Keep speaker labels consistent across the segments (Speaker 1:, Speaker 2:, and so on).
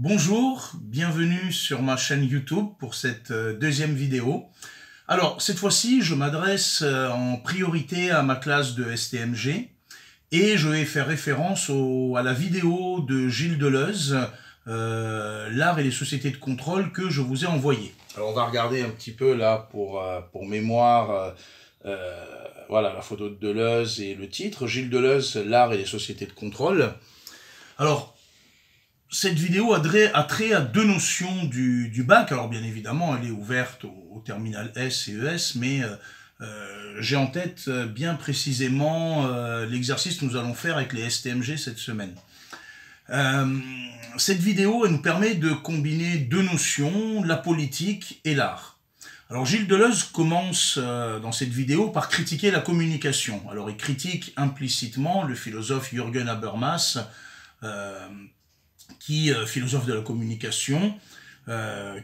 Speaker 1: Bonjour, bienvenue sur ma chaîne YouTube pour cette deuxième vidéo. Alors, cette fois-ci, je m'adresse en priorité à ma classe de STMG et je vais faire référence à la vidéo de Gilles Deleuze, l'art et les sociétés de contrôle, que je vous ai envoyée. Alors, on va regarder un petit peu là pour mémoire, voilà la photo de Deleuze et le titre, Gilles Deleuze, l'art et les sociétés de contrôle. Alors, cette vidéo a trait à deux notions du bac. Alors bien évidemment, elle est ouverte au terminal S et ES, mais j'ai en tête bien précisément l'exercice que nous allons faire avec les STMG cette semaine. Cette vidéo, elle nous permet de combiner deux notions, la politique et l'art. Alors Gilles Deleuze commence dans cette vidéo par critiquer la communication. Alors il critique implicitement le philosophe Jürgen Habermas, philosophe de la communication,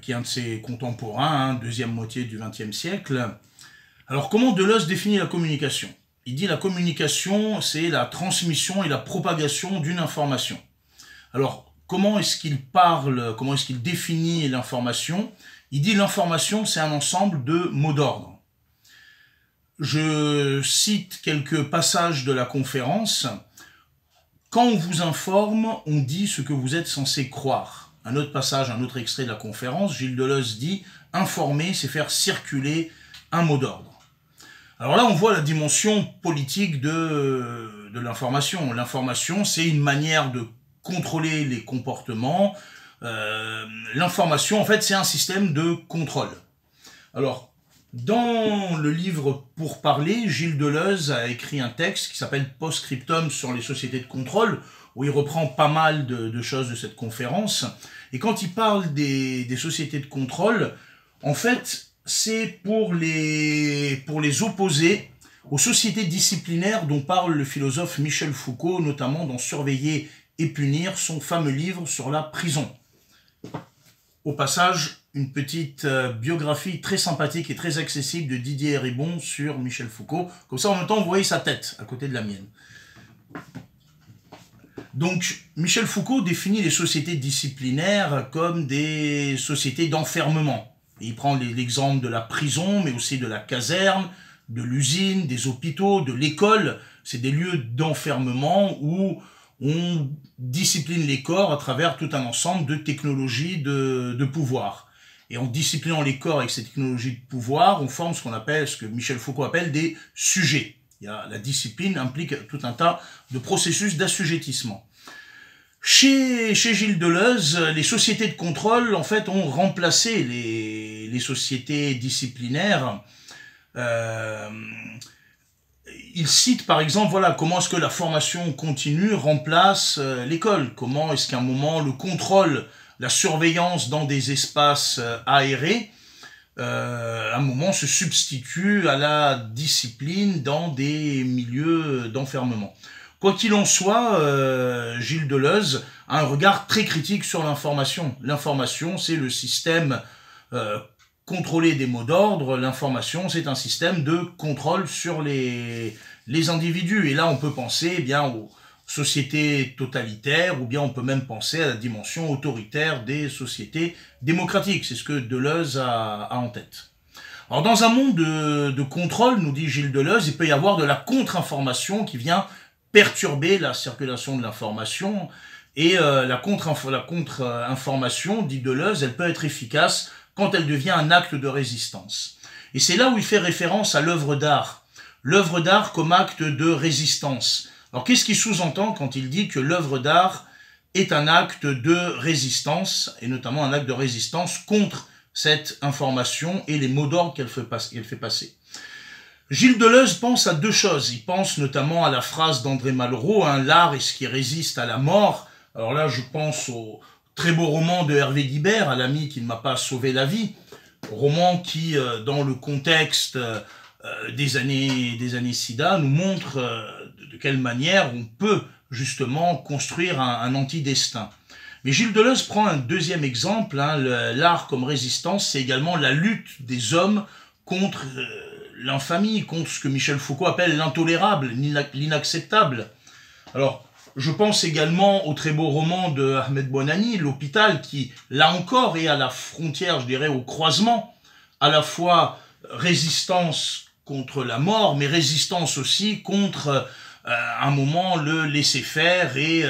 Speaker 1: qui est un de ses contemporains, deuxième moitié du XXe siècle. Alors, comment Deleuze définit la communication? Il dit la communication, c'est la transmission et la propagation d'une information. Alors, comment est-ce qu'il parle, comment est-ce qu'il définit l'information? Il dit l'information, c'est un ensemble de mots d'ordre. Je cite quelques passages de la conférence. Quand on vous informe, on dit ce que vous êtes censé croire. Un autre passage, un autre extrait de la conférence, Gilles Deleuze dit « Informer, c'est faire circuler un mot d'ordre ». Alors là, on voit la dimension politique de l'information. L'information, c'est une manière de contrôler les comportements. L'information, en fait, c'est un système de contrôle. Alors, dans le livre Pour parler, Gilles Deleuze a écrit un texte qui s'appelle Post-scriptum sur les sociétés de contrôle, où il reprend pas mal de choses de cette conférence. Et quand il parle des sociétés de contrôle, en fait, c'est pour les opposer aux sociétés disciplinaires dont parle le philosophe Michel Foucault, notamment dans Surveiller et punir, son fameux livre sur la prison. Au passage, une petite biographie très sympathique et très accessible de Didier Eribon sur Michel Foucault. Comme ça, en même temps, vous voyez sa tête à côté de la mienne. Donc, Michel Foucault définit les sociétés disciplinaires comme des sociétés d'enfermement. Il prend l'exemple de la prison, mais aussi de la caserne, de l'usine, des hôpitaux, de l'école. C'est des lieux d'enfermement où on discipline les corps à travers tout un ensemble de technologies de pouvoir. Et en disciplinant les corps avec ces technologies de pouvoir, on forme ce qu'on appelle, ce que Michel Foucault appelle des sujets. La discipline implique tout un tas de processus d'assujettissement. Chez Gilles Deleuze, les sociétés de contrôle, en fait, ont remplacé les sociétés disciplinaires. Il cite par exemple, voilà, comment est-ce que la formation continue remplace l'école, comment est-ce qu'à un moment le contrôle, la surveillance dans des espaces aérés, à un moment se substitue à la discipline dans des milieux d'enfermement. Quoi qu'il en soit, Gilles Deleuze a un regard très critique sur l'information. L'information, c'est le système contrôler des mots d'ordre. L'information, c'est un système de contrôle sur les individus. Et là, on peut penser aux sociétés totalitaires, ou bien on peut même penser à la dimension autoritaire des sociétés démocratiques. C'est ce que Deleuze a en tête. Alors, dans un monde de contrôle, nous dit Gilles Deleuze, il peut y avoir de la contre-information qui vient perturber la circulation de l'information. Et la contre-information, dit Deleuze, elle peut être efficace quand elle devient un acte de résistance. Et c'est là où il fait référence à l'œuvre d'art. L'œuvre d'art comme acte de résistance. Alors qu'est-ce qu'il sous-entend quand il dit que l'œuvre d'art est un acte de résistance, et notamment un acte de résistance contre cette information et les mots d'ordre qu'elle fait passer? Gilles Deleuze pense à deux choses. Il pense notamment à la phrase d'André Malraux, l'art est ce qui résiste à la mort. Alors là, je pense au très beau roman de Hervé Guibert, à l'ami qui ne m'a pas sauvé la vie. Roman qui, dans le contexte des années SIDA, nous montre de quelle manière on peut justement construire un anti-destin. Mais Gilles Deleuze prend un deuxième exemple. L'art comme résistance, c'est également la lutte des hommes contre l'infamie, contre ce que Michel Foucault appelle l'intolérable, l'inacceptable. Alors, Je pense également au très beau roman de Ahmed Bouanani, L'Hôpital, qui, là encore, est à la frontière, je dirais, au croisement, à la fois résistance contre la mort, mais résistance aussi contre, à un moment, le laisser-faire et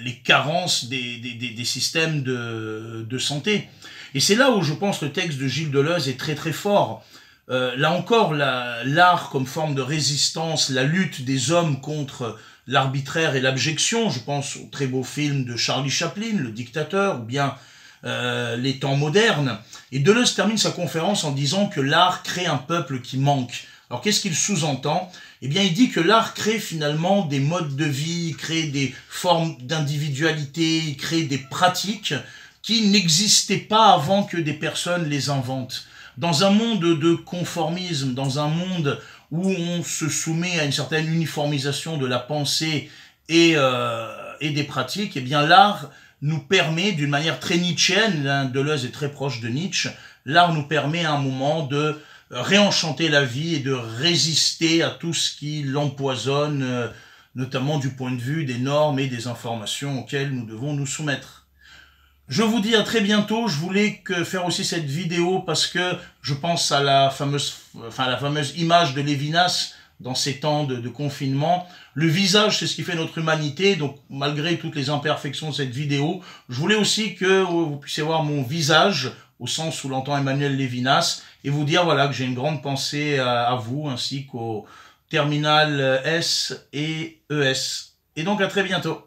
Speaker 1: les carences des systèmes de santé. Et c'est là où je pense que le texte de Gilles Deleuze est très très fort. Là encore, l'art comme forme de résistance, la lutte des hommes contre l'arbitraire et l'abjection, je pense au très beau film de Charlie Chaplin, Le Dictateur, ou bien Les temps modernes. Et Deleuze termine sa conférence en disant que l'art crée un peuple qui manque. Alors qu'est-ce qu'il sous-entend? Eh bien, il dit que l'art crée finalement des modes de vie, il crée des formes d'individualité, il crée des pratiques qui n'existaient pas avant que des personnes les inventent. Dans un monde de conformisme, dans un monde où on se soumet à une certaine uniformisation de la pensée et des pratiques, eh bien l'art nous permet, d'une manière très nietzschéenne, hein, Deleuze est très proche de Nietzsche, l'art nous permet à un moment de réenchanter la vie et de résister à tout ce qui l'empoisonne, notamment du point de vue des normes et des informations auxquelles nous devons nous soumettre. Je vous dis à très bientôt. Je voulais faire aussi cette vidéo parce que je pense à la fameuse image de Lévinas dans ces temps de confinement. Le visage, c'est ce qui fait notre humanité. Donc, malgré toutes les imperfections de cette vidéo, je voulais aussi que vous puissiez voir mon visage au sens où l'entend Emmanuel Lévinas et vous dire voilà que j'ai une grande pensée à vous ainsi qu'au terminal S et ES. Et donc à très bientôt.